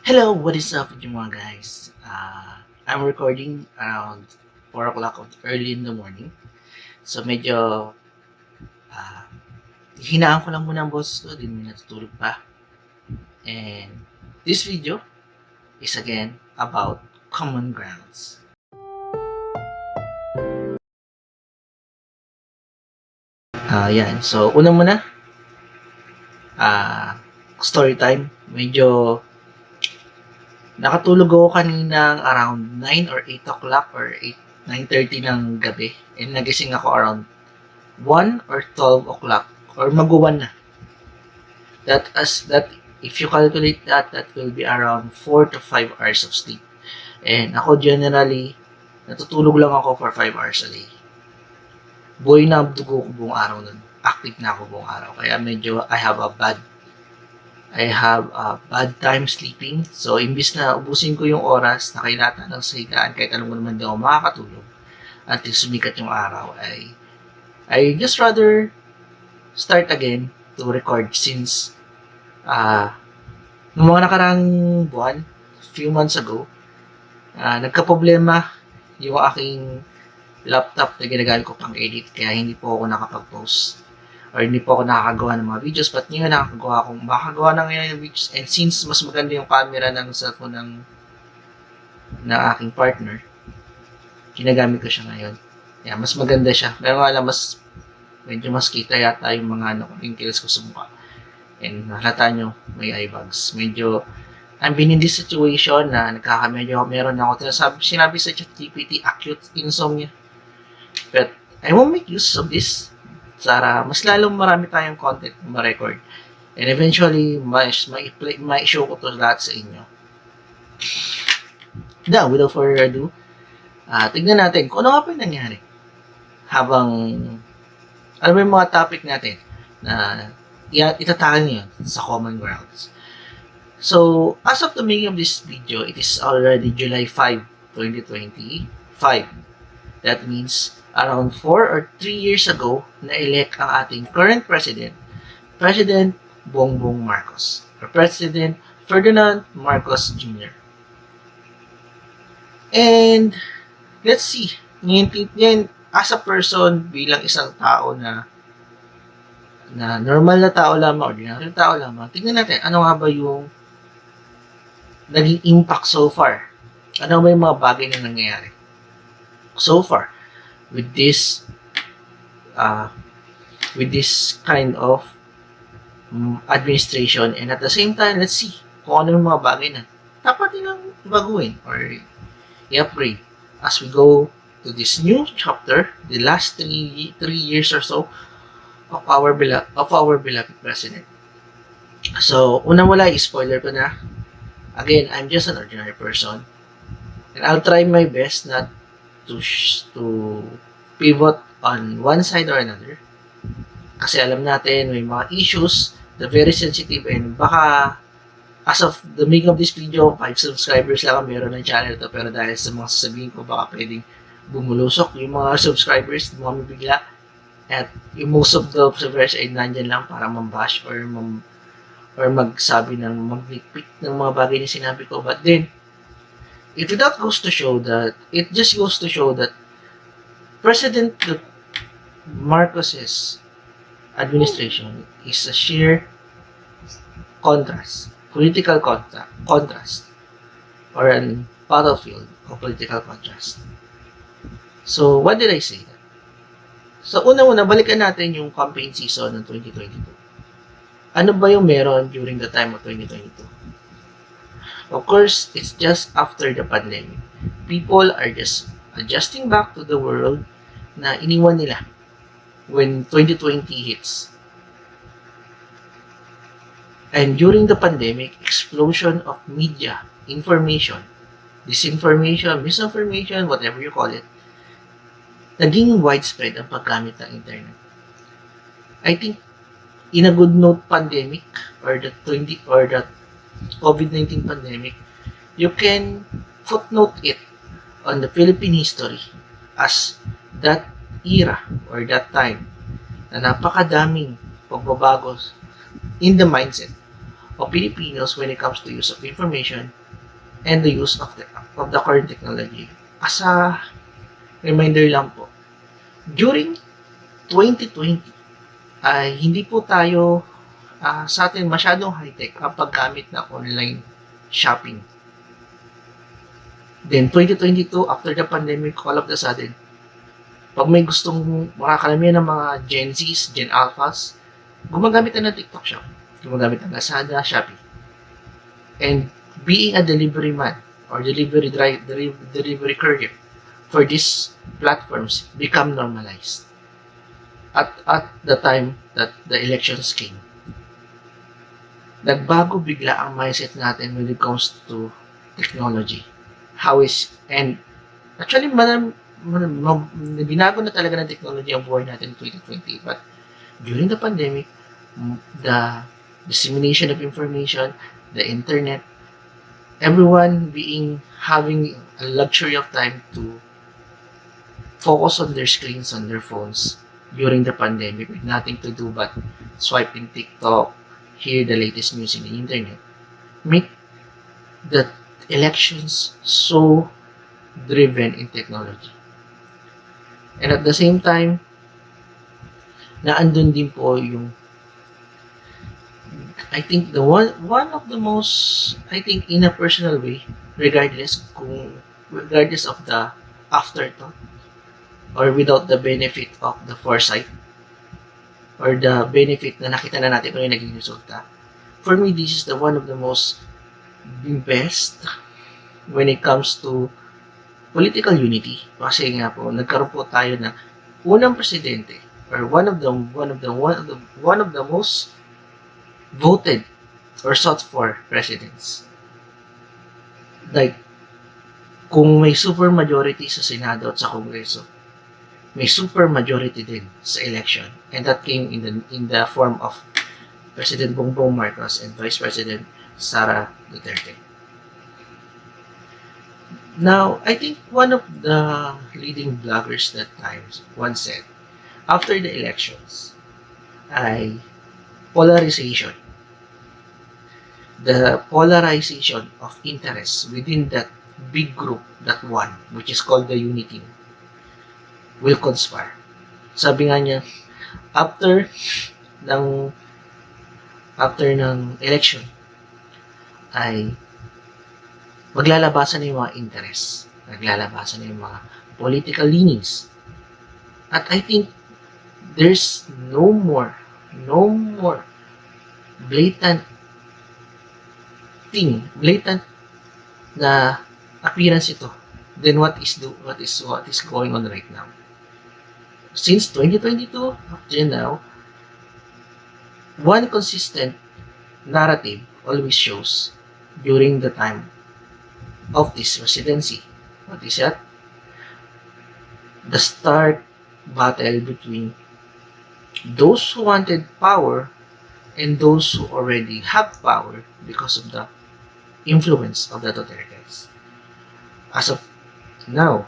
Hello, what is up with you mga guys? I'm recording around 4 o'clock early in the morning. So medyo uh, hinaan ko lang muna ang boses ko, din may natutulog pa. And this video is again about common grounds. Yan. So una muna, story time. Medyo nakatulog ako kaninang around 9 or 8 o'clock or 9:30 ng gabi. And nagising ako around 1 or 12 o'clock or mag-1 na. That if you calculate that will be around 4 to 5 hours of sleep. And ako generally, natutulog lang ako for 5 hours a day. Buhay na ang dugo ko buong araw nun. Active na ako buong araw. Kaya medyo I have a bad time sleeping. So, imbis na ubusin ko yung oras na kailatan ng sahigaan, kahit alam mo naman di ako makakatulog until sumikat yung araw, I just rather start again to record since noong mga nakarang buwan, few months ago, nagka-problema yung aking laptop na ginagamit ko pang edit, kaya hindi po ako nakapag-post or hindi po ako nakakagawa ng mga videos, but ngayon makakagawa na ngayon ng videos. And since mas maganda yung camera ng cellphone ng aking partner, ginagamit ko siya ngayon. Yeah, mas maganda siya. Pero nga lang, medyo mas kita yata yung mga wrinkles ko sa mukha. And halata nyo, may eye bags. Medyo, I'm been in this situation na meron ako. Sinabi sa ChatGPT, acute insomnia. But I won't make use of this. Para mas lalong marami tayong content na ma-record. And eventually, ma-show ko to lahat sa inyo. Now, without further ado, tignan natin kung ano nga pa yung nangyari. Ano ba yung mga topic natin na itatake ngayon sa common grounds. So, as of the making of this video, it is already July 5, 2025. That means, around 4 or 3 years ago, na-elect ang ating current President Bongbong Marcos, or President Ferdinand Marcos Jr. And, let's see, ngayon, as a person, bilang isang tao na normal na tao lamang, ordinary tao lamang, tingnan natin, ano nga ba yung naging impact so far? Ano ba yung mga bagay na nangyayari so far with this kind of administration? And at the same time, let's see kung ano yung mga bagay na dapat nilang baguhin or i-upgrade as we go to this new chapter, the last 3 years or so of our beloved president. So, unang wala, spoiler ko na. Again, I'm just an ordinary person, and I'll try my best not to pivot on one side or another. Kasi alam natin, may mga issues na very sensitive, and baka as of the making of this video, 5 subscribers lang ang meron ng channel to, pero dahil sa mga sasabihin ko, baka pwedeng bumulusok yung mga subscribers, mga mabigla, at yung most of the subscribers ay nandyan lang para mambash or magsabi mag-nitpick ng mga bagay na sinabi ko. But then, it just goes to show that President Marcos's administration is a sheer political contrast, or a battlefield of political contrast. So, what did I say? So, una-una, balikan natin yung campaign season ng 2022. Ano ba yung meron during the time of 2022? Of course, it's just after the pandemic. People are just adjusting back to the world na iniwan nila when 2020 hits. And during the pandemic, explosion of media, information, disinformation, misinformation, whatever you call it, naging widespread ang paggamit ng internet. I think in a good note pandemic or the COVID-19 pandemic, you can footnote it on the Philippine history as that era or that time na napakadaming pagbabago in the mindset of Filipinos when it comes to use of information, and the use of the current technology. As a reminder lang po, during 2020 ay hindi po tayo sa atin masyadong high-tech ang paggamit ng online shopping. Then 2022, after the pandemic, all of the sudden, pag may gustong makakalamihan ng mga Gen Zs, Gen Alphas, gumagamit na ng TikTok Shop, gumagamit ng Lazada, Shopee. And being a delivery man or delivery courier for these platforms become normalized at the time that the elections came. Nagbago bigla ang mindset natin when it comes to technology. And actually, binago na talaga ng technology ang buhay natin in 2020. But during the pandemic, the dissemination of information, the internet, everyone having a luxury of time to focus on their screens, on their phones during the pandemic with nothing to do but swipe in TikTok, hear the latest news in the internet, make the elections so driven in technology. And at the same time, naandun din po yung I think one of the most, I think in a personal way, regardless of the afterthought or without the benefit of the foresight or the benefit na nakita na natin kung yung naging resulta. For me, this is the one of the most best when it comes to political unity. Kasi nga po, nagkaroon po tayo ng unang presidente or one of the most voted or sought for presidents. Like, kung may super majority sa Senado at sa Kongreso, may super majority din sa election, and that came in the form of President Bongbong Marcos and Vice President Sara Duterte. Now, I think one of the leading bloggers that times once said, after the elections, ay polarization. The polarization of interests within that big group that won, which is called the unity, will conspire. Sabi nga niya, after ng election, ay maglalabasan na yung mga interests, maglalabasan na yung mga political leanings. At I think there's no more blatant na appearance ito than what is going on right now. Since 2022 up to now, one consistent narrative always shows during the time of this presidency. What is that? The stark battle between those who wanted power and those who already have power because of the influence of the Dutertes. As of now,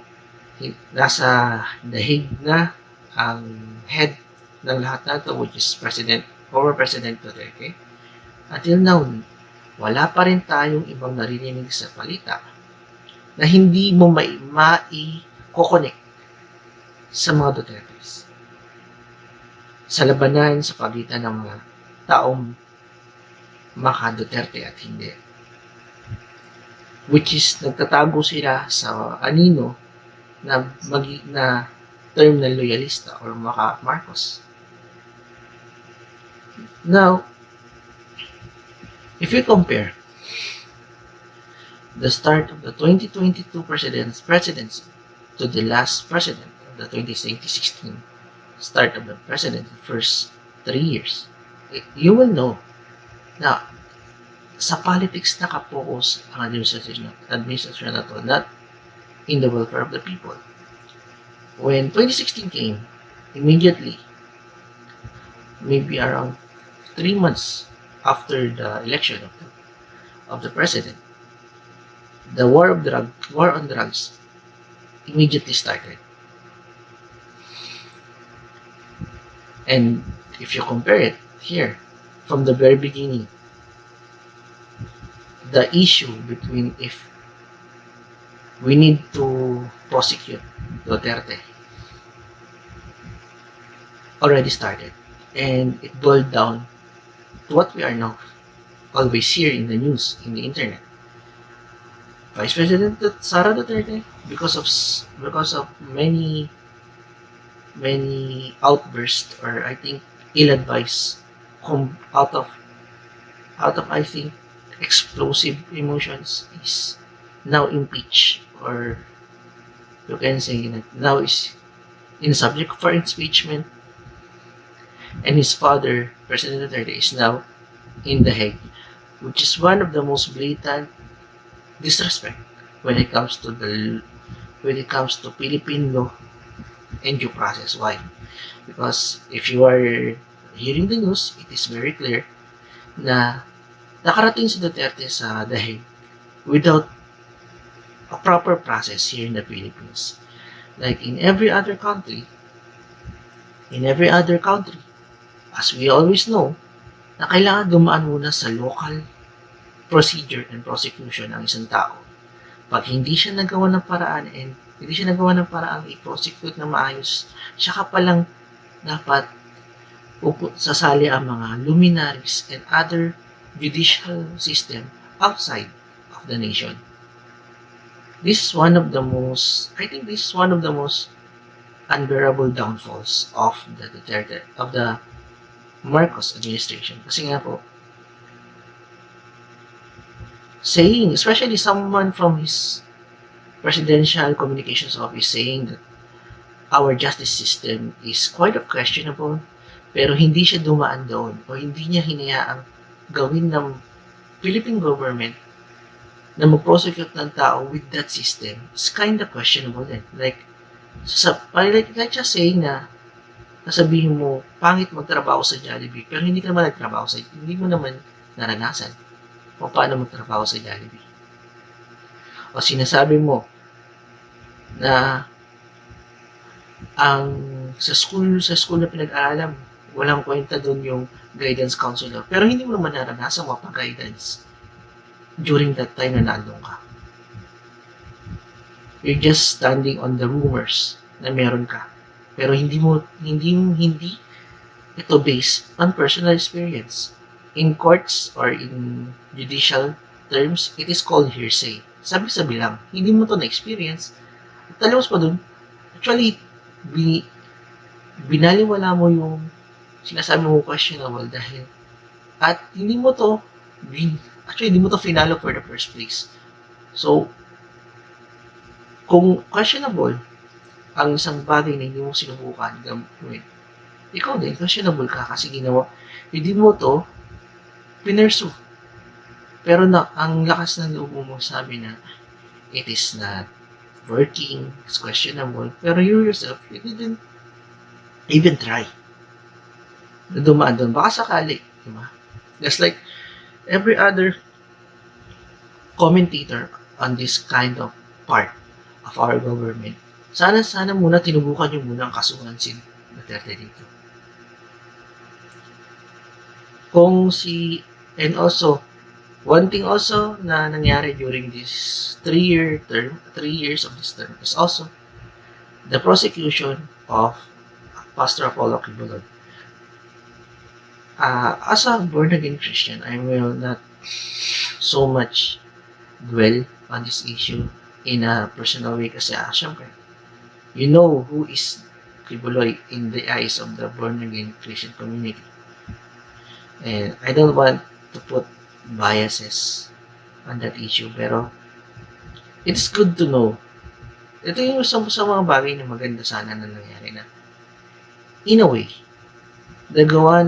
nasa dahig na ang head ng lahat na ito, which is former President Duterte. Until now, wala pa rin tayong ibang narinig sa balita na hindi mo mai-connect sa mga Dutertes. Sa labanan sa pagitan ng mga taong maka-Duterte at hindi. Which is, nagtatago sila sa anino na term na loyalista or maka-Marcos. Now, if you compare the start of the 2022 presidency to the last president of the 2016 start of the president, the first 3 years, you will know na sa politics nakapokus ang administration na to, not in the welfare of the people. When 2016 came, immediately, maybe around 3 months after the election of the president, the war on drugs immediately started. And if you compare it here, from the very beginning, the issue between if we need to prosecute Duterte already started. And it boiled down to what we are now always hear in the news, in the internet. Vice President Sara Duterte, because of many outbursts, or I think ill-advised, out of I think explosive emotions, is now impeached, or you can say that now is in subject for impeachment, and his father, President Duterte, is now in The Hague, which is one of the most blatant disrespect when it comes to Philippine law and due process. Why? Because if you are hearing the news, it is very clear na nakarating si Duterte sa The Hague without a proper process here in the Philippines. Like in every other country, as we always know, na kailangan dumaan muna sa local procedure and prosecution ang isang tao. Pag hindi siya nagawa ng paraan and hindi siya nagawa ng paraan i-prosecute na maayos, siya ka palang dapat sasali ang mga luminaries and other judicial system outside of the nation. This is one of the most unbearable downfalls of the Marcos administration. Kasi nga po, saying, especially someone from his presidential communications office, saying that our justice system is quite of questionable, pero hindi siya dumaan doon, o hindi niya hinayaang gawin ng Philippine government na mag-prosecute ng tao with that system is kind of questionable din. Like just saying na nasabihin mo, pangit magtrabaho sa Jollibee, pero hindi ka naman hindi mo naman naranasan kung paano magtrabaho sa Jollibee. O sinasabi mo na sa school na pinag-aaralan, walang kwenta doon yung guidance counselor, pero hindi mo naman naranasan mapag-guidance during that time na nandun ka. You're just standing on the rumors na meron ka, pero hindi ito based on personal experience. In courts or in judicial terms, it is called hearsay. Sabi-sabi lang, hindi mo to na-experience. At talos pa dun, actually, binaliwala mo yung sinasabi mo questionable dahil at hindi mo to finalo for the first place. So, kung questionable ang isang bagay na hindi mo sinubukan gawin, ikaw din, questionable ka kasi hindi mo to pinursue. Pero ang lakas ng loob mo sabi na it is not working, it's questionable, pero you yourself, you didn't even try na dumaan doon. Baka sakali, di ba? Just like every other commentator on this kind of part of our government, sana muna tinubukan nyo muna ang kasuhan si Duterte dito. And also, one thing also na nangyari during this 3 years of this term is also the prosecution of Pastor Apollo Kibuloy. As a born-again Christian, I will not so much dwell on this issue in a personal way kasi syempre, you know who is Kibuloy in the eyes of the born-again Christian community. And I don't want to put biases on that issue, pero it's good to know. Ito yung sa mga bagay na maganda sana na nangyari na in a way nagawa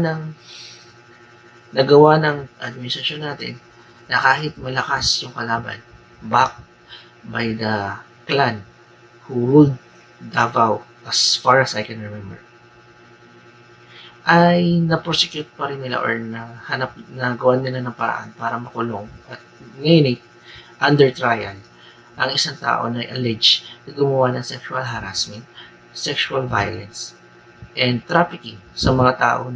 ng administrasyon natin na kahit malakas yung kalaban, backed by the clan who ruled Davao as far as I can remember, ay na-prosecute pa rin nila or nagawa nila ng paraan para makulong at ngayon under trial ang isang tao na alleged na gumawa ng sexual harassment, sexual violence, and trafficking sa mga tao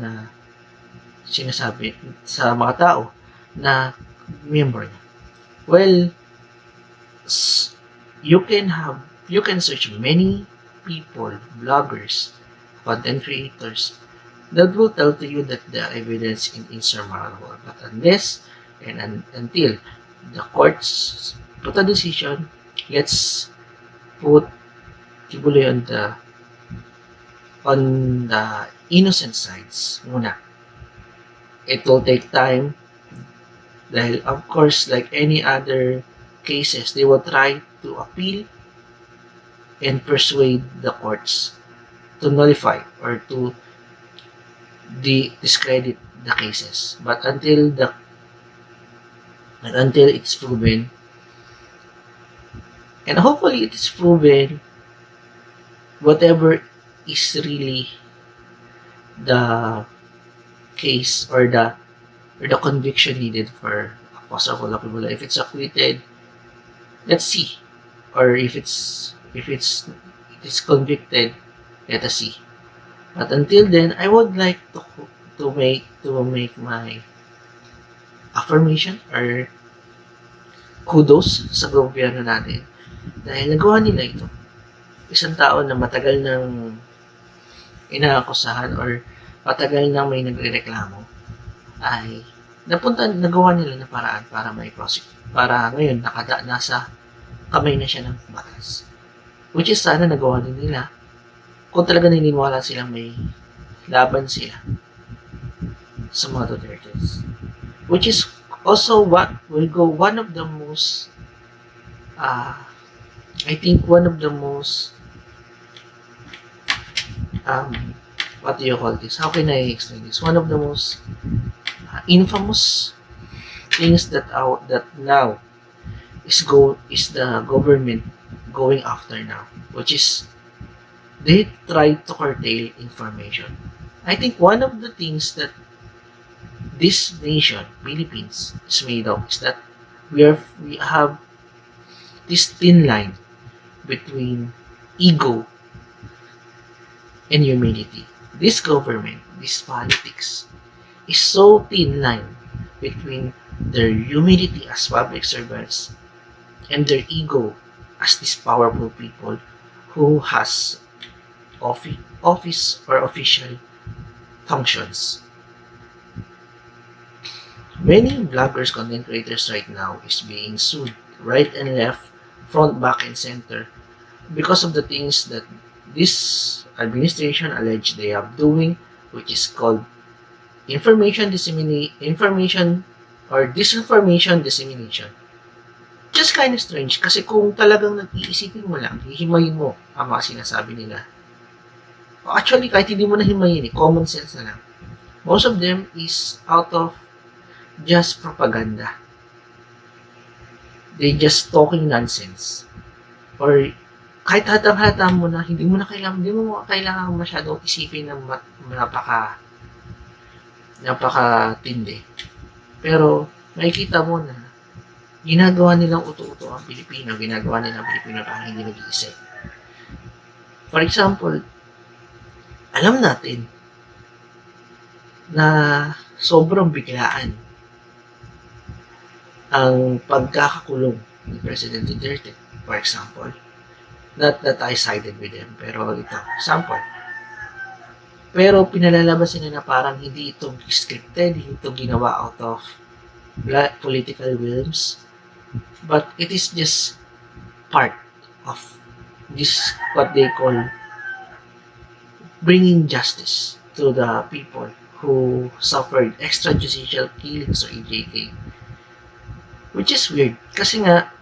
na member niya. Well, you can search many people, bloggers, content creators that will tell to you that the evidence is insurmountable. But until the courts put a decision, let's put Kibuloy on the innocent sides muna. It will take time dahil of course like any other cases, they will try to appeal and persuade the courts to nullify or to discredit the cases. But until it's proven, and hopefully it is proven, whatever is really the case or the conviction needed for Apostol Kibuloy. If it's acquitted, let's see. Or if it is convicted, let us see. But until then, I would like to make my affirmation or kudos sa gobyerno natin dahil nagawa nila ito. Isang tao na matagal nang inaakusahan or matagal nang may nagrereklamo ay nagawa nila ng paraan para prosecute. Para ngayon nasa kamay na siya ng batas. Which is sana nagawa din nila kung talaga naniniwala silang may laban sila sa mga Dutertes. Which is also one of the most I think one of the most what do you call this? How can I explain this? One of the most infamous things that now is the government going after now, which is they try to curtail information. I think one of the things that this nation, Philippines, is made of is that we have this thin line between ego and humility. This government, this politics, is so thin line between their humility as public servants and their ego as these powerful people who has office or official functions. Many bloggers, content creators right now is being sued right and left, front, back, and center because of the things that this administration alleged they are doing, which is called information or disinformation dissemination. Just kind of strange kasi kung talagang nag-iisipin mo lang, hihimayin mo ang mga sinasabi nila. Actually, kahit hindi mo na himayin, common sense na lang. Most of them is out of just propaganda. They just talking nonsense. Or kahit hatang-hata mo na, hindi mo kailangan masyadong isipin ng napaka-tindi. Pero makikita mo na ginagawa nilang uto-uto ang Pilipino, parang hindi nag-iisip. For example, alam natin na sobrang biglaan ang pagkakakulong ni President Duterte, for example. Not that I sided with them, pero ito, example. Pero pinalalabas nila na parang hindi ito scripted, hindi ito ginawa out of political whims, but it is just part of this, what they call bringing justice to the people who suffered extrajudicial killings or EJK. Which is weird, kasi nga,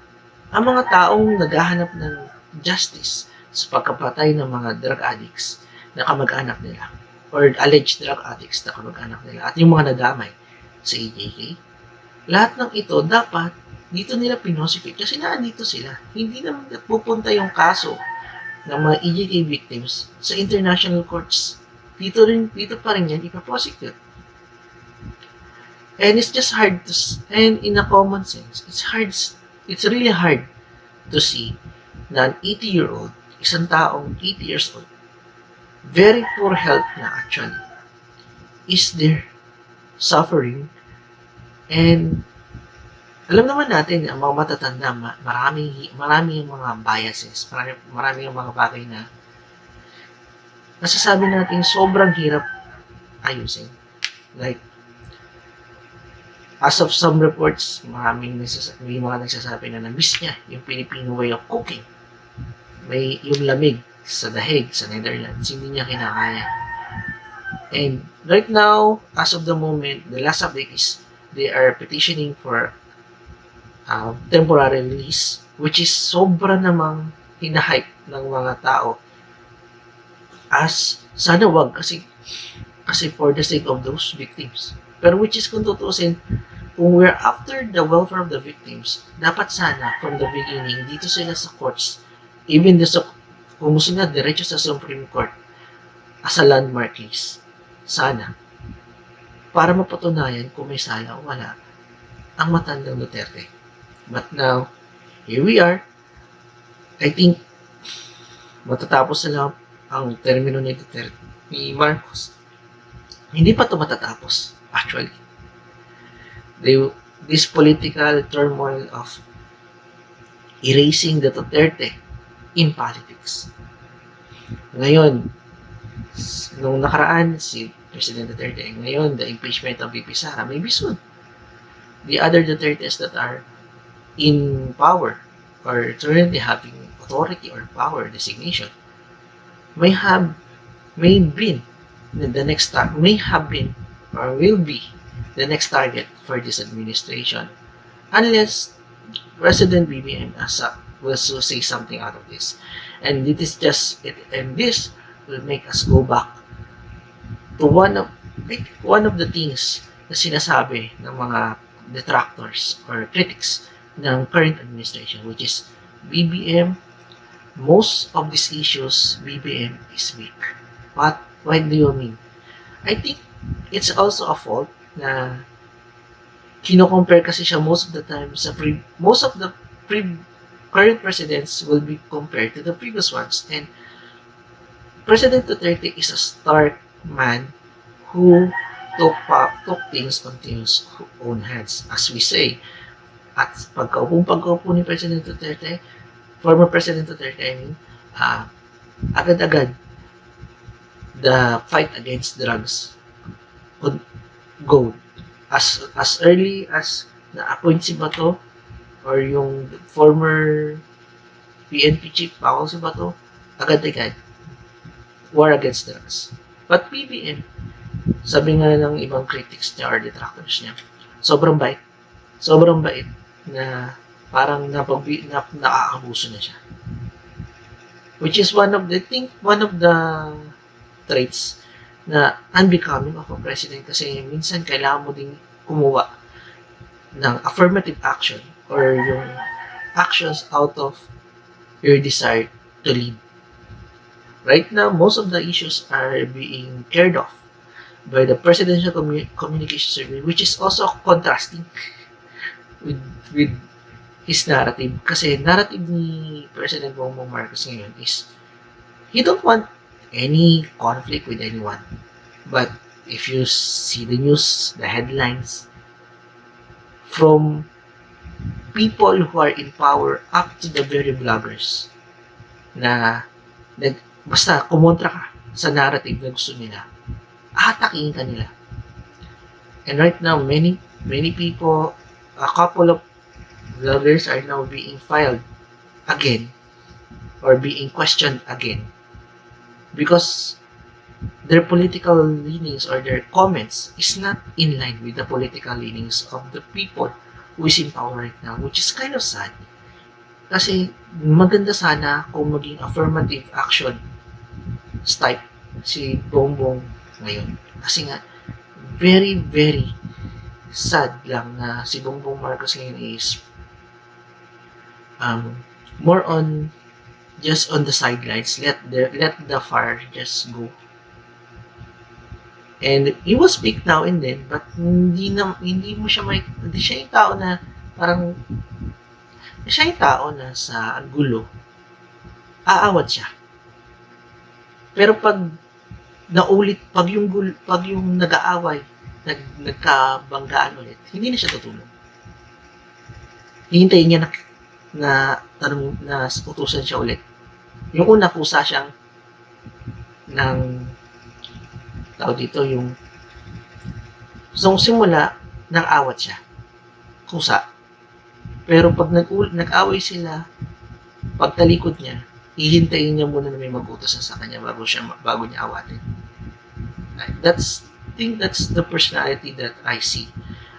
ang mga taong naghahanap ng justice sa pagkapatay ng mga drug addicts na kamag-anak nila or alleged drug addicts na kamag-anak nila at yung mga nadamay sa EJK, lahat ng ito dapat dito nila pinosecute kasi naandito sila. Hindi naman pupunta yung kaso ng mga EJK victims sa international courts. Dito pa rin yan ipaprosecute. And it's just hard and in a common sense, it's really hard to see na an 80-year-old, isang taong 80 years old, very poor health na actually, is there suffering and Alam naman natin, ang mga matatanda, marami yung mga biases, marami yung mga bagay na nasasabi natin sobrang hirap ayusin. Like, as of some reports, may mga nagsasabi na na-miss niya yung Filipino way of cooking. May yung lamig sa dahig sa Netherlands, hindi niya kinakaya. And right now, as of the moment, the last update is they are petitioning for temporary release, which is sobra namang hinahype ng mga tao as sana wag kasi for the sake of those victims. Pero which is kung tutusin, kung we're after the welfare of the victims, dapat sana from the beginning dito sila sa courts, even kung gusto na diretso sa Supreme Court as a landmark case. Sana. Para mapatunayan kung may sala o wala ang matandang Duterte. But now, here we are. I think matatapos na lang ang termino ni Duterte, ni Marcos. Hindi pa ito matatapos, actually. This political turmoil of erasing the Duterte in politics. Ngayon, nung nakaraan, si President Duterte, ngayon, the impeachment of VP Sara, maybe soon. The other Dutertes that are in power or currently having authority or power designation may been or will be the next target for this administration unless President BBM will say something out of this. And this will make us go back to one of the things na sinasabi ng mga detractors or critics ng current administration, which is BBM. Most of these issues, BBM is weak. What do you mean? I think it's also a fault na kino-compare kasi siya most of the time current presidents will be compared to the previous ones. And President Duterte is a stark man who took things on his own hands, as we say. At pagkaupo ni President Duterte, former President Duterte, I mean, agad-agad, the fight against drugs could go. As early as na-appoint si Bato, or yung former PNP chief, bawal si Bato, agad-agad, war against drugs. But BBM, sabi nga ng ibang critics niya or detractors niya, sobrang bait na parang naaabuso na siya. Which is one of the traits na unbecoming of a president, kasi minsan kailangan mo ding kumuha ng affirmative action or yung actions out of your desire to lead. Right now, most of the issues are being cared off by the presidential communication survey, which is also contrasting with his narrative. Kasi narrative ni President Bongbong Marcos ngayon is he don't want any conflict with anyone. But if you see the news, the headlines, from people who are in power up to the very bloggers na basta kumontra ka sa narrative na gusto nila, atakihin ka nila. And right now, many people, a couple of vloggers are now being filed again or being questioned again because their political leanings or their comments is not in line with the political leanings of the people who is in power right now, which is kind of sad. Kasi maganda sana kung maging affirmative action type si Bongbong ngayon. Kasi nga, very, very sad lang na si Bongbong Marcos ngayon is more on just on the sidelines. Let the fire just go. And he will speak now and then, but hindi siya yung tao na parang siya yung tao na sa gulo, aawat siya. Pero pag yung nag-aaway, nagkabanggaan ulit, hindi na siya tutulong. hihintayin niya na utusan siya ulit. Yung una, kusa siyang ng tao dito, yung simula, nang awat siya. Kusa. Pero pag nag-away sila, pagtalikod niya, hihintayin niya muna na may mag-utos sa kanya bago niya awatin. I think that's the personality that I see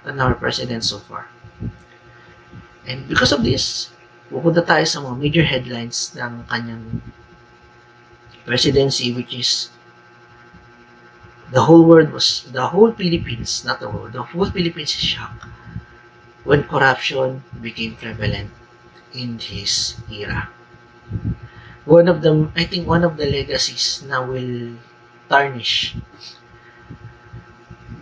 on our president so far. And because of this, pupunta tayo sa mga major headlines ng kanyang presidency, which is the whole Philippines, not the world, the whole Philippines is shocked when corruption became prevalent in his era. I think one of the legacies na will tarnish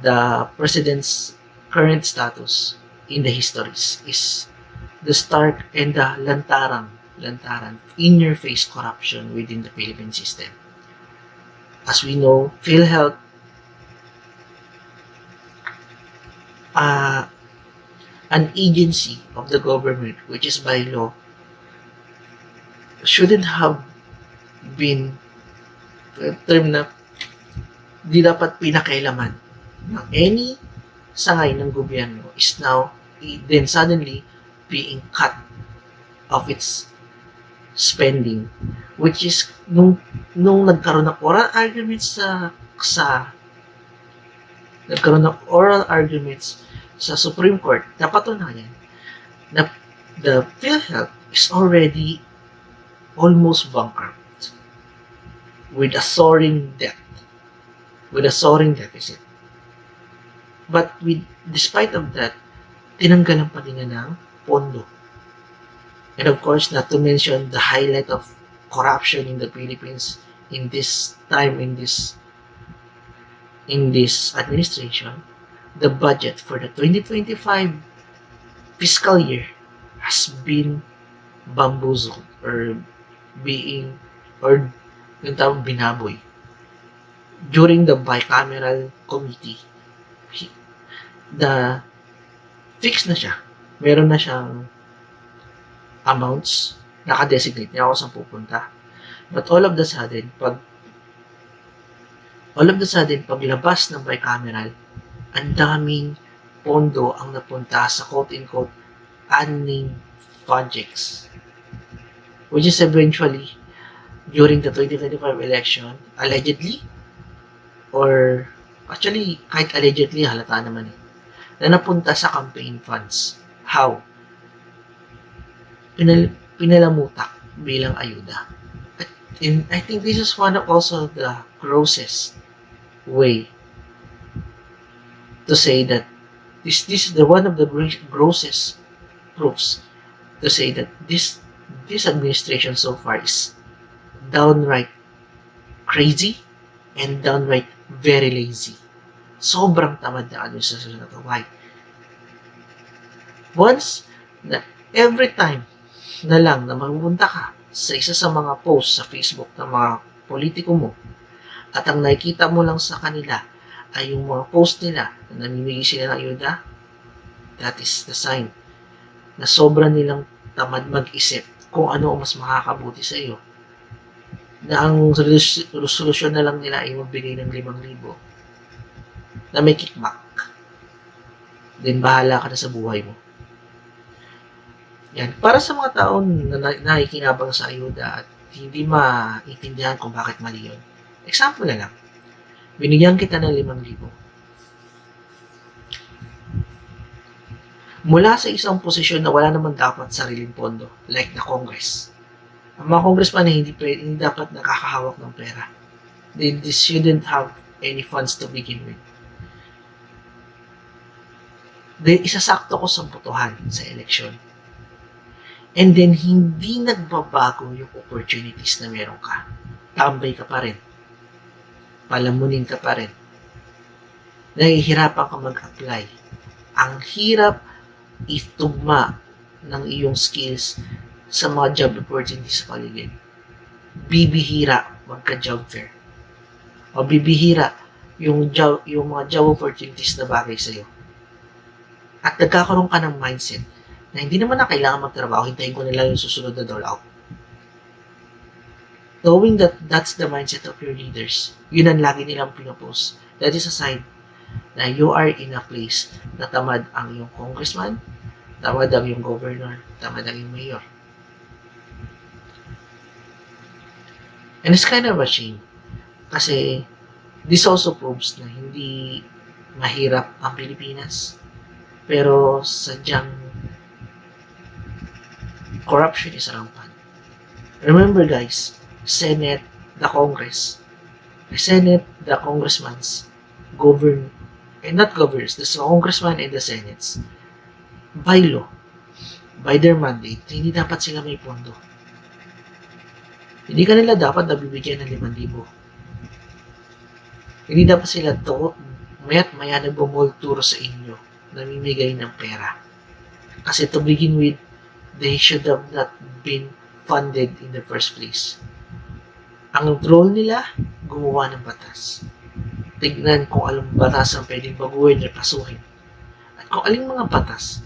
the president's current status in the histories is the stark and the lantaran, in-your-face corruption within the Philippine system. As we know, PhilHealth, an agency of the government, which is by law, shouldn't have been term na di dapat pinakailaman ng any sangay ng gobyerno is now then suddenly being cut of its spending, which is nung nagkaroon ng oral arguments sa Supreme Court, napatunayan na the PhilHealth is already almost bankrupt with a soaring deficit. But despite of that, tinanggalan pa din ng pondo. And of course, not to mention the highlight of corruption in the Philippines in this time, in this administration, the budget for the 2025 fiscal year has been bamboozled or yung tawag binaboy. During the bicameral committee, fix na siya. Meron na siyang amounts, naka-designate niya ako saan pupunta. But all of the sudden, paglabas ng bicameral, ang daming pondo ang napunta sa quote-unquote unnamed projects. Which is eventually, during the 2025 election, allegedly, or actually, kahit allegedly, halata naman na napunta sa campaign funds. How? Pinalamutak bilang ayuda. And I think this is one of also the grossest way to say that this is the one of the grossest proofs to say that this administration so far is downright crazy and downright very lazy. Sobrang tamad na administrasyon na ito. Why? Every time na lang na mapupunta ka sa isa sa mga posts sa Facebook ng mga politiko mo at ang nakikita mo lang sa kanila ay yung mga post nila na namimigay sila ng ayuda, that is the sign na sobrang nilang tamad mag-isip kung ano ang mas makakabuti sa iyo. Na ang solusyon na lang nila ay magbigay ng 5,000 na may kickback. Then bahala ka na sa buhay mo. Yan. Para sa mga taon na nakikinabang sa ayuda at hindi maintindihan kung bakit mali yun. Example na lang. Binigyan kita ng 5,000. Mula sa isang posisyon na wala naman dapat sariling pondo, like the Congress. Ang mga congressman na hindi dapat nakakahawak ng pera. They shouldn't have any funds to begin with. Isasakto ko sa botohan sa eleksyon. And then, hindi nagbabago yung opportunities na meron ka. Tambay ka pa rin. Palamunin ka pa rin. Nahihirapan ka mag-apply. Ang hirap itugma ng iyong skills sa mga job opportunities sa paligid. Bibihira magka-job fair. O bibihira yung mga job opportunities na bagay sa'yo. At nagkakaroon ka ng mindset na hindi naman na kailangan magtrabaho, hintayin ko na lang yung susunod na dole out. Knowing that that's the mindset of your leaders, yun ang lagi nilang pinopost. That is a sign na you are in a place na tamad ang iyong congressman, tamad ang iyong governor, tamad ang iyong mayor. And it's kind of a shame kasi this also proves na hindi mahirap ang Pilipinas, pero sadyang corruption is rampant. Remember guys, Senate, the Congress, the Senate, the congressmans, govern, and not governors, the congressman and the senates, by law, by their mandate, hindi dapat sila may pondo. Hindi kanila dapat nabibigyan ng 5,000. Hindi dapat sila maya't maya nagbumulturo sa inyo, namimigay ng pera. Kasi to begin with, they should have not been funded in the first place. Ang role nila, gumawa ng batas. Tignan kung anong batas ang pwedeng baguhin at pasuhin. At kung aling mga batas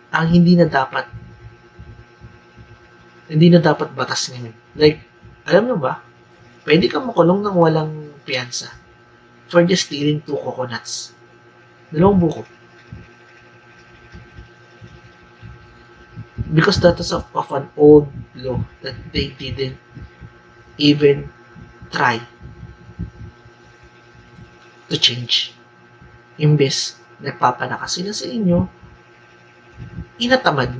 ang hindi na dapat batas ngayon. Like, alam nyo ba, pwede kang makulong ng walang piyansa for just stealing 2 coconuts. 2 buko. Because that is of an old law that they didn't even try to change. Imbes nagpapalakas sila sa inyo, inatamad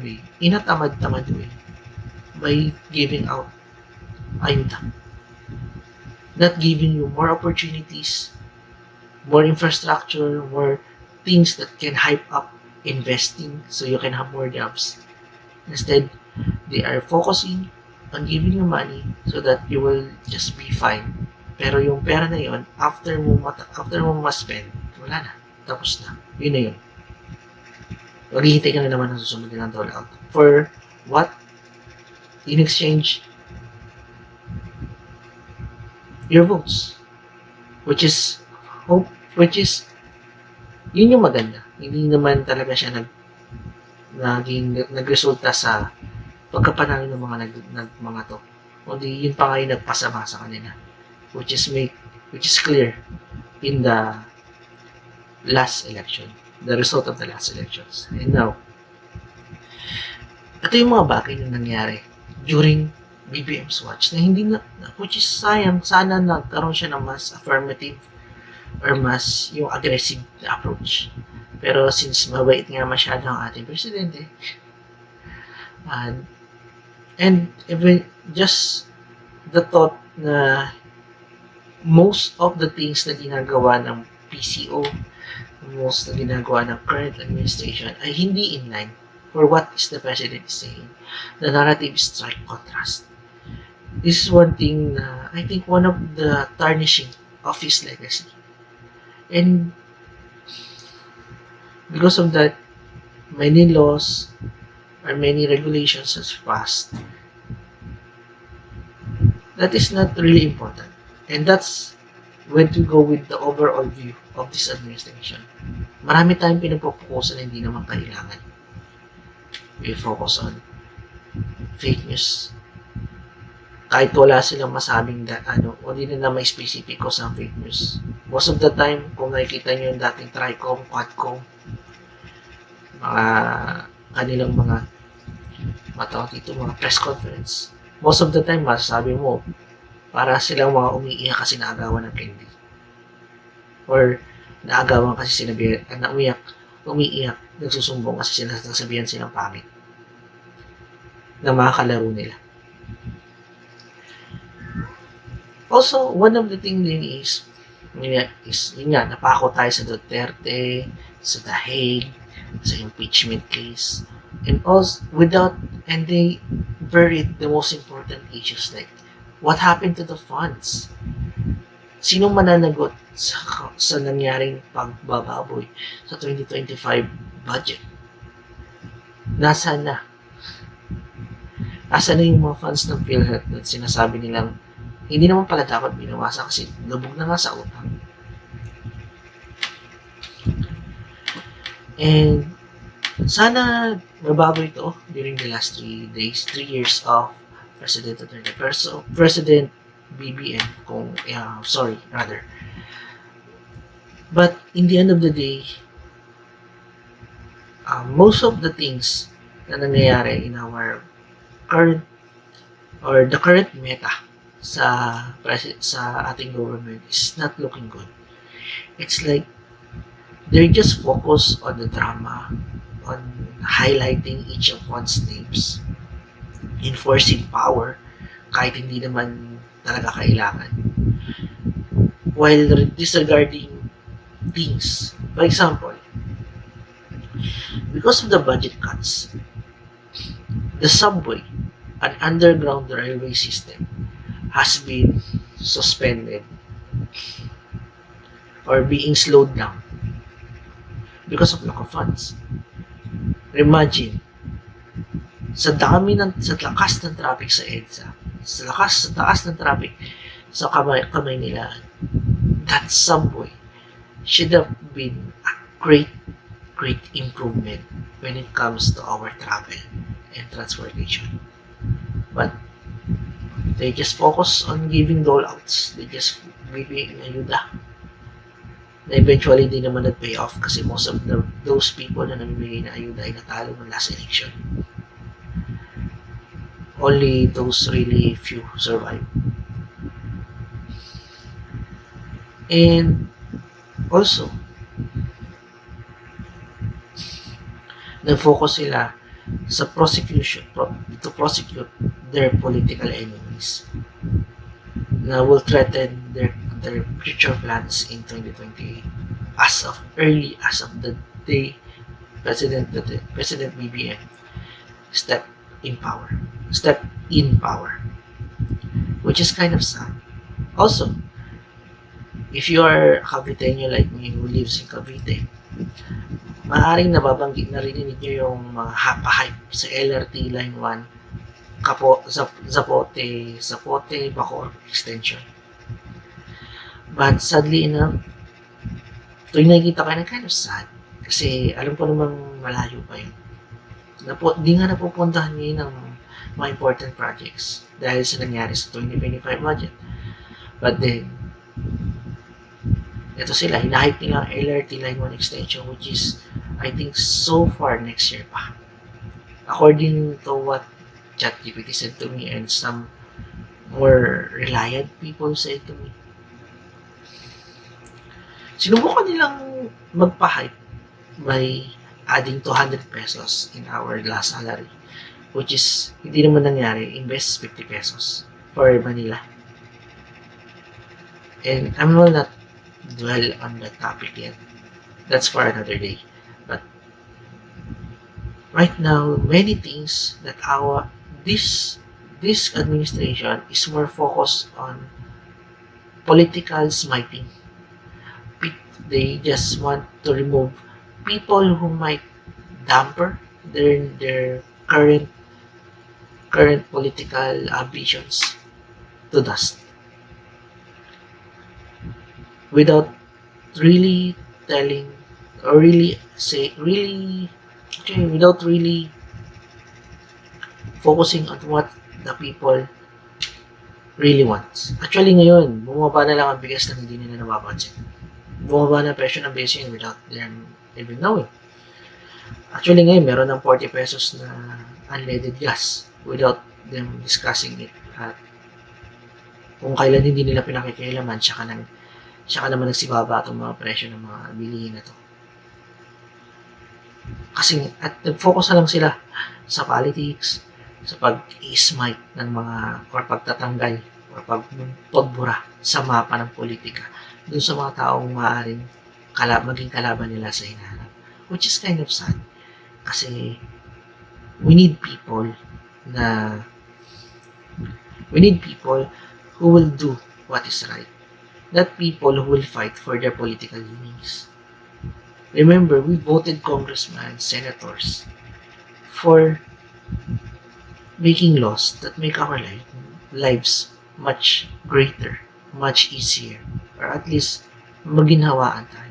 by giving out ayuda. Not giving you more opportunities, more infrastructure, more things that can hype up investing so you can have more jobs. Instead, they are focusing on giving you money so that you will just be fine. Pero yung pera na yun, after mo ma-spend, wala na. Tapos na. Yun na yun. Maghihintay ka na naman ng susunod ng dole out. For what? In exchange, your votes. Which is, yun yung maganda. Hindi naman talaga siya nagresulta sa pagkapanalo ng mga to. Kundi yun pa nga yung nagpasama sa kanila. Which is clear in the last election. The result of the last elections. And now, ito yung mga bagay na nangyari during BBM's watch na hindi na, which is sayang, sana nagkaroon siya ng mas affirmative or mas yung aggressive approach. Pero since mabait nga masyado ang ating presidente, and even just the thought na most of the things na ginagawa ng PCO, most na ginagawa ng current administration ay hindi in line for what is the president is saying. The narrative is strike contrast. This is one thing na I think one of the tarnishing of his legacy. And because of that, many laws or many regulations has passed. That is not really important. And that's when we go with the overall view of this administration. Marami tayong pinagpupukusan na hindi naman kailangan. We focus on fake news. Kahit wala silang masabing o di na may specific cause ang fake news. Most of the time, kung nakikita nyo yung dating Tricom, Quadcom, mga kanilang mga press conference, most of the time, masasabi mo, para silang mga umiiyak kasi naagawan ng candy. Or naagawan kasi umiiyak, nagsusumbong kasi sinasabihan silang pangit na mga kalaro nila. Also, one of the things din is yun nga, napako tayo sa Duterte, sa The Hague, sa impeachment case, and they buried the most important issues like what happened to the funds? Sino mananagot sa nangyaring pagbababoy sa 2025 budget? Nasaan na? Asan na yung mga funds ng PhilHealth na sinasabi nilang hindi naman pala dapat binawasa kasi lubog na nga sa utang. And Sana mabago ito during the last 3 years of President Duterte. President BBM, sorry, rather. But in the end of the day, most of the things na nangyayari in our current or the current meta sa ating government is not looking good. It's like they're just focused on the drama, on highlighting each of one's names, enforcing power kahit hindi naman talaga kailangan, while disregarding things. For example, because of the budget cuts, the subway, an underground railway system, has been suspended or being slowed down because of lack of funds. Imagine, sa lakas ng traffic sa EDSA, sa taas ng traffic sa kamay nila, that subway should have been a great improvement when it comes to our travel and transportation. But they just focus on giving rollouts. They just giving ayuda. Na eventually, di naman nag-pay off kasi most of those people na namimigay na ayuda ay natalo ng last election. Only those really few survive. And also, nag-focus sila sa prosecution to prosecute their political enemies na will threaten their future plans in 2028 as of the day President BBM step in power, which is kind of sad. Also, if you are a Caviteño like me who lives in Cavite, maaaring nababanggit narinig nyo yung mga hype sa LRT Line 1, Zapote, Bacoor extension. But sadly enough, tuwing nakikita kayo, kind of sad. Kasi alam ko namang malayo pa yun. Di nga napupuntahan ngayon ng mga important projects dahil sa nangyari sa 2025 budget. But then, ito sila, hinahype nila ang LRT Line 1 extension, which is, I think, so far next year pa. According to what ChatGPT said to me and some more reliant people said to me, sinubukan nilang magpa-hype by adding 200 pesos in our last salary, which is, hindi naman nangyari, invest 50 pesos for Manila. And I will not dwell on that topic yet. That's for another day. But right now, many things that this administration is more focused on political smiting. They just want to remove people who might damper their current political ambitions to dust, without really telling or without really focusing on what the people really wants. Actually ngayon, bumaba na lang ang bigas na hindi nila nababansin. Bumaba na presyo ng basic without them even knowing. Actually ngayon, meron ng 40 pesos na unleaded gas without them discussing it. At kung kailan hindi nila pinakikialaman, tsaka naman nagsibaba itong mga presyo ng mga bilihin na to. Kasi at nag-focus na lang sila sa politics, sa pag-smite ng mga or pagtatanggal or pagbura sa mapa ng politika dun sa mga taong maaaring maging kalaban nila sa hinaharap. Which is kind of sad. Kasi we need people who will do what is right. Not people who will fight for their political leanings. Remember, we voted congressmen, senators for making laws that make our lives much greater, much easier, or at least maginhawaan tayo.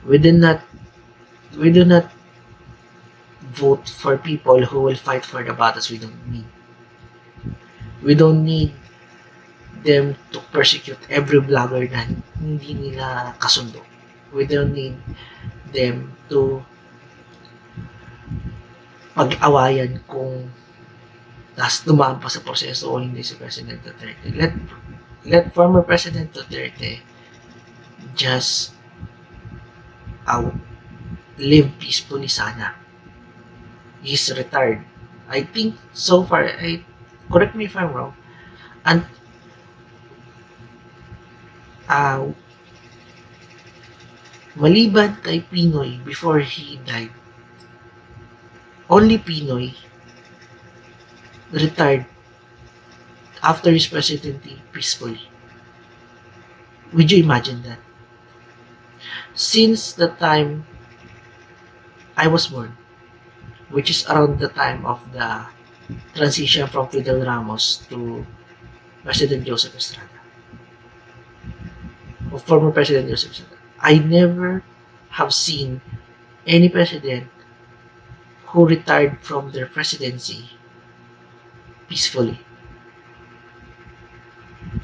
We did not We do not vote for people who will fight for the battles we don't need. We don't need them to persecute every vlogger na hindi nila kasundo. We don't need them to pag-awayan kung dumaan pa sa proseso o hindi si President Duterte. Let former President Duterte just live peacefully sana. He's retired. I think so far, correct me if I'm wrong, and maliban kay Pinoy before he died, only Pinoy retired after his presidency peacefully. Would you imagine that? Since the time I was born, which is around the time of the transition from Fidel Ramos to President Joseph Estrada, or former President Joseph Estrada, I never have seen any president who retired from their presidency peacefully.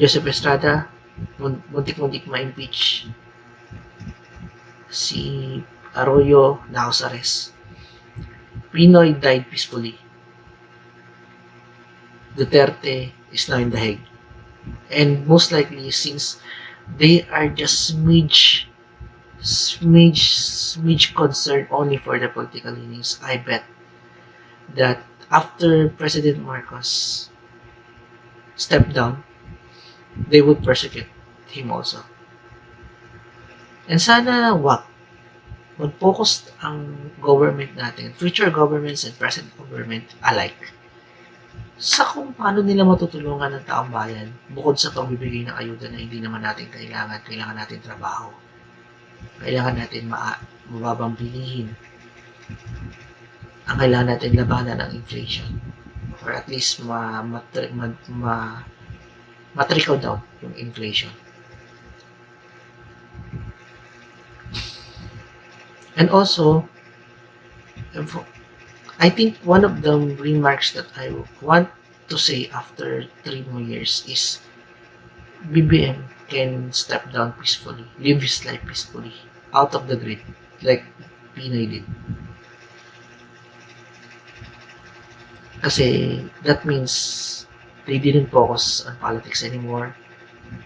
Joseph Estrada, muntik-muntik ma-impeach. Si Arroyo, na-house arrest. Pinoy died peacefully. Duterte is now in The Hague. And most likely, since they are just smidge concerned only for the political leanings, I bet that after President Marcos stepped down, they would persecute him also. And sana wag. Mag-focus ang government natin, future governments and present government alike, sa kung paano nila matutulungan ng taong bayan bukod sa pagbibigay ng ayuda na hindi naman natin kailangan. Kailangan natin trabaho. Kailangan natin mababang bilihin. Ang kailangan natin labanan ng inflation. Or at least ma-trickle down yung inflation. And also, I think one of the remarks that I want to say after 3 more years is BBM can step down peacefully, live his life peacefully, out of the grid, like Pinoy did. Kasi that means they didn't focus on politics anymore,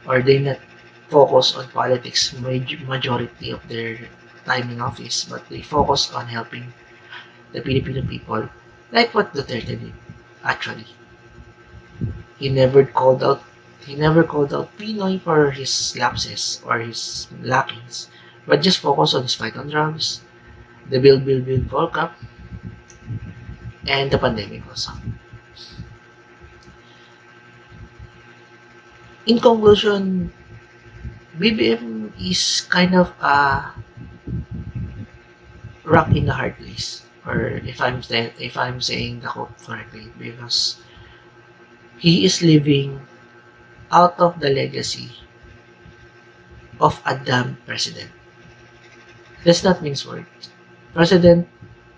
or they not focus on politics majority of their time in office, but they focus on helping the Filipino people, like what Duterte did. Actually, he never called out Pinoy for his lapses or his lackings, but just focus on his fight on drugs, the Build World Cup, and the pandemic also. In conclusion, BBM is kind of a rock in the hard place, or if I'm saying the quote correctly, because he is living out of the legacy of a damn president. Let's not mince words.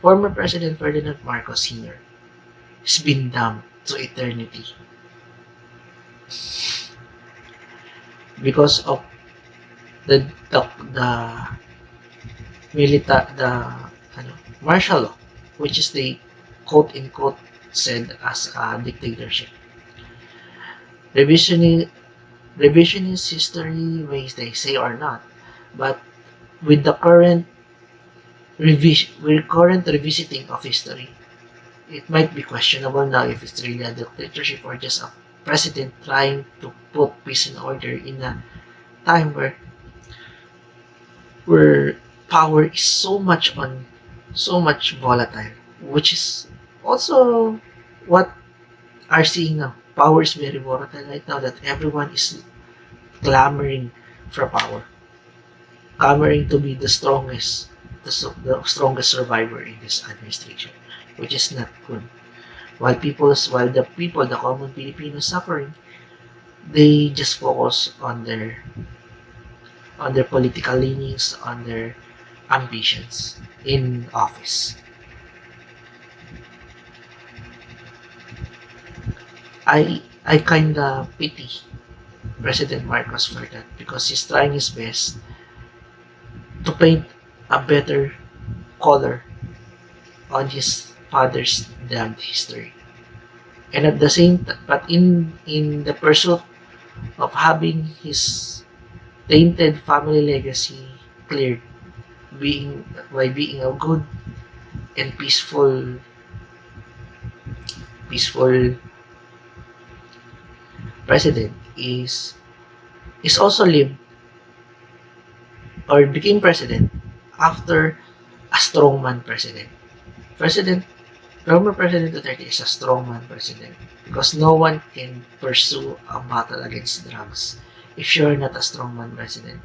Former President Ferdinand Marcos Sr. has been damned to eternity because of the martial law, which is the quote unquote said as a dictatorship. Revisionist history ways they say or not, but with the current revisiting of history, it might be questionable now if it's really a dictatorship or just a president trying to put peace and order in a time where power is so much volatile, which is also what are seeing now. Power is very volatile right now, that everyone is clamoring for power, clamoring to be the strongest survivor in this administration, which is not good. While the common Filipinos suffering, they just focus on their political leanings, on their ambitions. in office. I kinda pity President Marcos for that because he's trying his best to paint a better color on his father's damned history. And at the same time, but in the pursuit of having his tainted family legacy cleared, being by being a good and peaceful president is also lived or became president after a strongman president. President Former President Duterte is a strongman president because no one can pursue a battle against drugs if you're not a strongman president.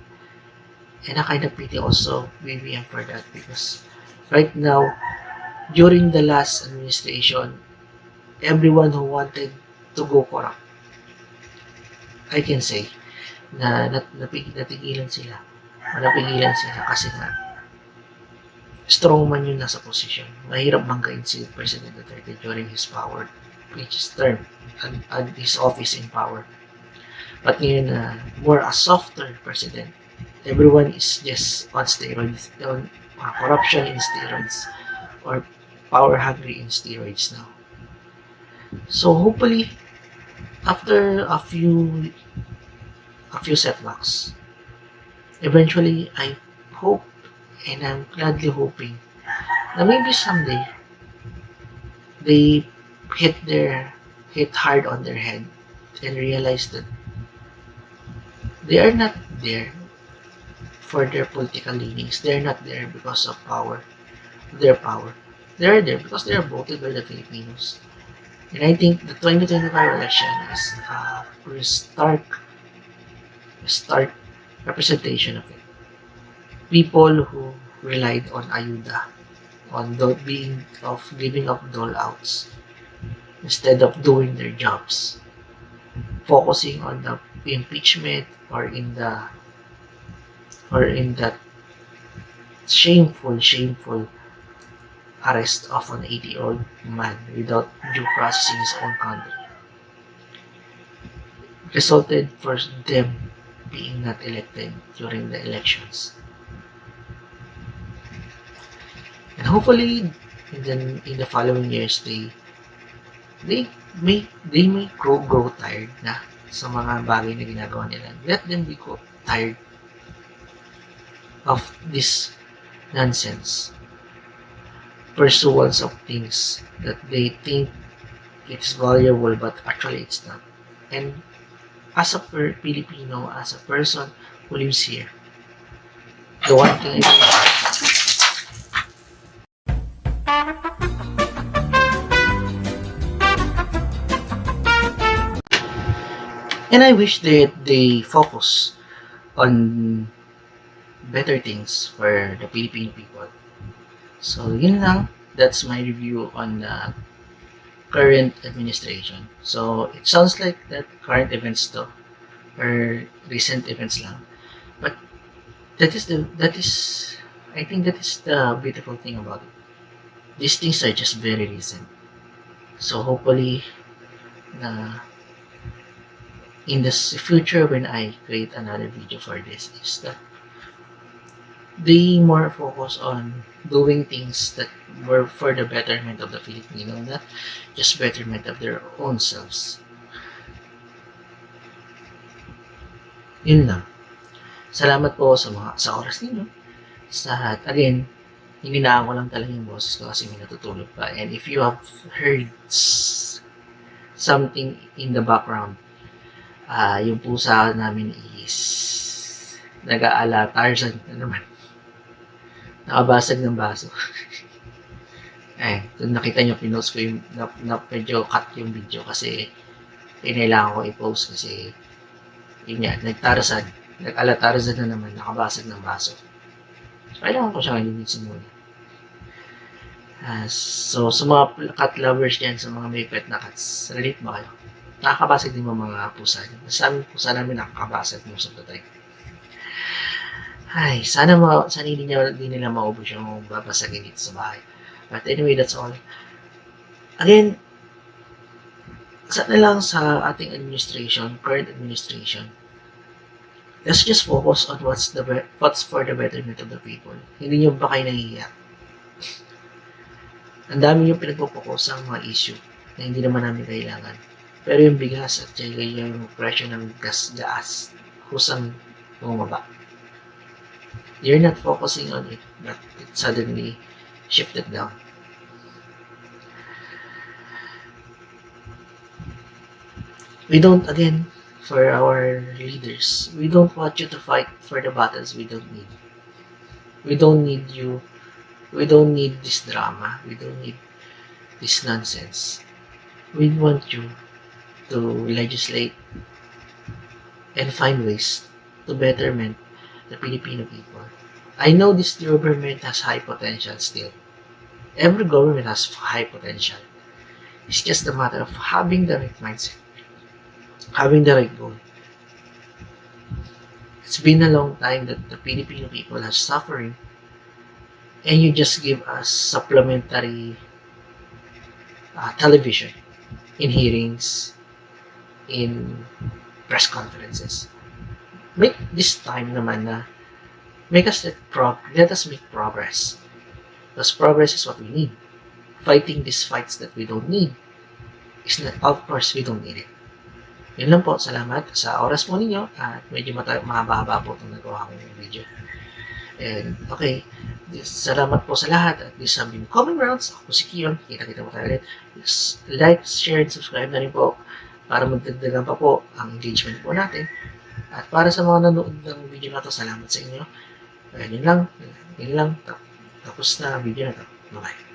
And I kind of pity also BBM for that because right now, during the last administration, everyone who wanted to go corrupt, I can say, natigilan sila. Napigilan sila kasi nga strongman yung nasa posisyon. Mahirap banggain si President Duterte during his power, which is term, and his office in power. But ngayon, more a softer president, everyone is just on steroids, on corruption in steroids, or power hungry in steroids now. So hopefully, after a few setbacks, eventually I hope and I'm gladly hoping that maybe someday they hit hard on their head and realize that they are not there for their political leanings. They're not there because of their power. They're there because they are voted by the Filipinos. And I think the 2025 election is a stark representation of it. People who relied on ayuda, on giving up dole outs, instead of doing their jobs, focusing on the impeachment or in that shameful arrest of an 80-year-old man without due process in his own country, resulted for them being not elected during the elections. And hopefully, in the following years, they may grow tired na sa mga bagay na ginagawa nila. Let them be tired of this nonsense pursuance of things that they think it's valuable but actually it's not. And as a Filipino, as a person who lives here, the one thing I wish that they focus on better things for the Filipino people. So, yun lang. That's my review on the current administration. So, it sounds like that current events to, or recent events lang. But I think that is the beautiful thing about it. These things are just very recent. So, hopefully, in the future when I create another video for this is that they more focus on doing things that were for the betterment of the Filipino, not just betterment of their own selves. Yun lang. Salamat po sa oras ninyo. Again, hininaan ko lang talaga yung boses ko kasi may natutulog pa. And if you have heard something in the background, yung pusa namin is nag-aala Tarzan na naman. Nakabasag ng baso. Kung nakita nyo, pinost ko yung medyo cut yung video kasi kailangan ko i-post kasi yun nga, nag-ala Tarzan na naman, nakabasag ng baso. So, kailangan ko siyang linisin muna. So, sa mga cat lovers dyan, sa mga may pet na cats, relate ba kayo? Nakakabasag din mga pusa niyo. Sa amin, pusa namin nakakabasag most of the time. Ay, sana hindi nila maubos yung babasagin dito sa bahay. But anyway, that's all. Again, sana lang sa ating current administration, let's just focus on what's for the betterment of the people. Hindi nyo ba kayo nahihiya? Ang dami nyo pinagpo-focus sa mga issue na hindi naman namin kailangan. Pero yung bigas at yung presyo ng gas kusang bumaba. You're not focusing on it, but it suddenly shifted down. We don't, again, for our leaders, we don't want you to fight for the battles we don't need. We don't need you. We don't need this drama. We don't need this nonsense. We want you to legislate and find ways to betterment the Filipino people. I know this government has high potential still. Every government has high potential. It's just a matter of having the right mindset, having the right goal. It's been a long time that the Filipino people are suffering, and you just give us supplementary television in hearings, in press conferences. Make this time naman na let us make progress. Because progress is what we need. Fighting these fights that we don't need is not, of course, we don't need it. Yun lang po, salamat sa oras po ninyo at medyo mahaba-haba po itong nagawa kong video. And okay, salamat po sa lahat at this have been Common Grounds. Ako po si Kion, kita-kita po tayo ulit. Like, share, and subscribe na rin po para magdagdagan pa po ang engagement po natin. At para sa mga nanood ng video na to, salamat sa inyo. Yun lang. Tapos na ang video na to. Bye-bye.